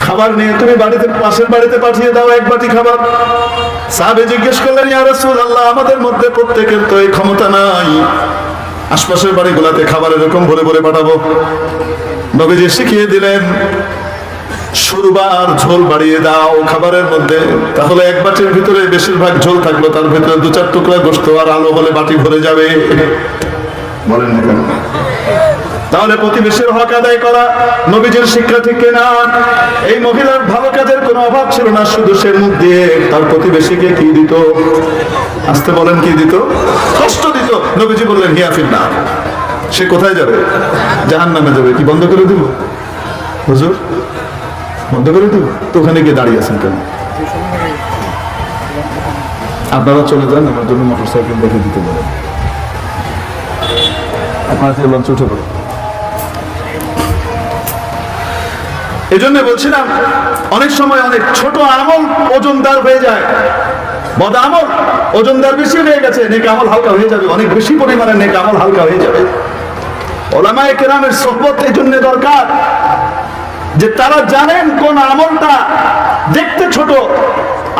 খাবার নিয়ে তুমি বাড়িতে, পাশের বাড়িতে পাঠিয়ে দাও এক বাটি খাবার। সাহাবে জিজ্ঞেস করলেন, ইয়া রাসূলুল্লাহ, আমাদের মধ্যে প্রত্যেকের তো এই ক্ষমতা নাই, আশপাশের বাড়িগুলোতে খাবার এরকম ভরে ভরে পাঠাবো। নবীজি শিখিয়ে দিলেন, সুরবার ঝোল বাড়িয়ে দাও খাবারের মধ্যে, তাহলে এক বাটির ভিতরে বেশিরভাগ ঝোল থাকলো, তার ভিতরে 2-4 টুকরা গোশত আর আলো হলে বাটি ভরে যাবে। বলেন না কেন? তাহলে প্রতিবেশীর হক আদায় করা নবীজির শিক্ষা, ঠিক কিনা? এই মহিলার ভালো কাজের কোনো অভাব ছিল না, শুধু সে মুখ দিয়ে তার প্রতিবেশীকে কি দিত? আসতে বলেন, কি দিত? কষ্ট দিত। নবীজি বললেন, হিয়া ফিন্নার, সে কোথায় যাবে? জাহান্নামে যাবে। কি বন্ধ করে দিব হুজুর? বন্ধ করে দিব তো? ওখানে গিয়ে দাঁড়িয়ে আছেন কেন? আপনারা চলে যান, আমার জন্য মোটরসাইকেল দেখে দিতে বলেন। আপনারা লঞ্চ উঠে পড়ে। এই জন্য বলছিলাম, অনেক সময় অনেক ছোট আমল ওজনদার হয়ে যায়। বদ আমল ওজনদার বেশি হয়ে গেছে, নেক আমল হালকা হয়ে যাবে, অনেক বেশি পরিমাণে নেক আমল হালকা হয়ে যাবে। উলামায়ে কেরামের সোহবত এই জন্য দরকার, যে তারা জানেন কোন আমলটা দেখতে ছোট,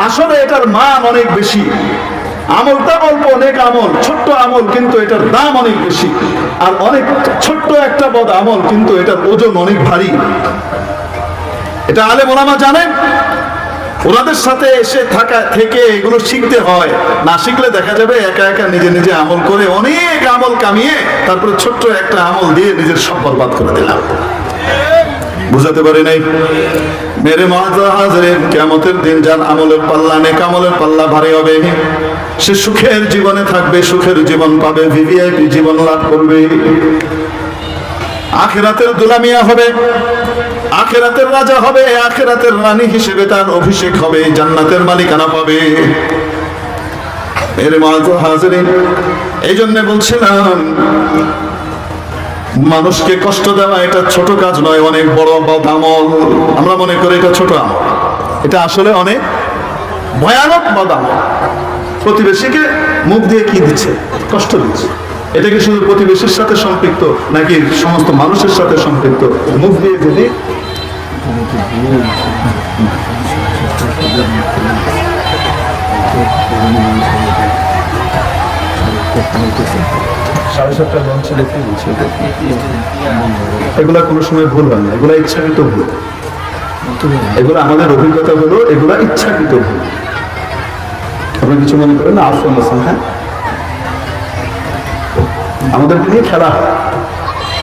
আসলে এটার মান অনেক বেশি। আমলটা অল্প, অনেক আমল ছোট্ট আমল, কিন্তু এটার দাম অনেক বেশি। আর অনেক ছোট্ট একটা বদ আমল, কিন্তু এটার ওজন অনেক ভারী। এটা আলেম ওলামা জানেন, ওনাদের সাথে এসে থাকা থেকে এগুলো শিখতে হয়। না শিখলে দেখা যাবে একা একা নিজে নিজে আমল করে অনেক আমল কামিয়ে তারপরে ছোট্ট একটা আমল দিয়ে নিজের সব বরবাদ করে দিলাম। বুঝাতে পারি নাই? মেরে মুআজ্জাজিন, কিয়ামতের দিন যার আমলের পাল্লা, নেক আমলের পাল্লা ভারী হবে, সে সুখের জীবনে থাকবে, সুখের জীবন পাবে, ভিভিআইপি জীবন লাভ করবে, আখিরাতের দুলামিয়া হবে, আখিরাতের রাজা হবে, আখিরাতের রানী হিসেবে তার অভিষেক হবে, জান্নাতের মালিকানা পাবে। মেরে মুআজ্জাজিন, এই জন্য বলছিলাম, মানুষকে কষ্ট দেওয়া এটা ছোট কাজ নয়, অনেক বড় বদামল। আমরা মনে করি এটা ছোট আমল, এটা আসলে অনেক ভয়ানক বদামল। প্রতিবেশীকে মুখ দিয়ে কি দিচ্ছে? কষ্ট দিচ্ছে। এটা কি শুধু প্রতিবেশীর সাথে সম্পৃক্ত, নাকি সমস্ত মানুষের সাথে সম্পৃক্ত? মুখ দিয়ে যদি এগুলা কোনো সময় ভুল হয় না, এগুলা ইচ্ছাকৃত ভুল। এগুলো আমাদের অভিজ্ঞতা হলো, এগুলা ইচ্ছাকৃত ভুল। আপনারা কিছু মনে করেন না? আফসোস, হ্যাঁ, আমাদেরকে নিয়ে খেলা হয়।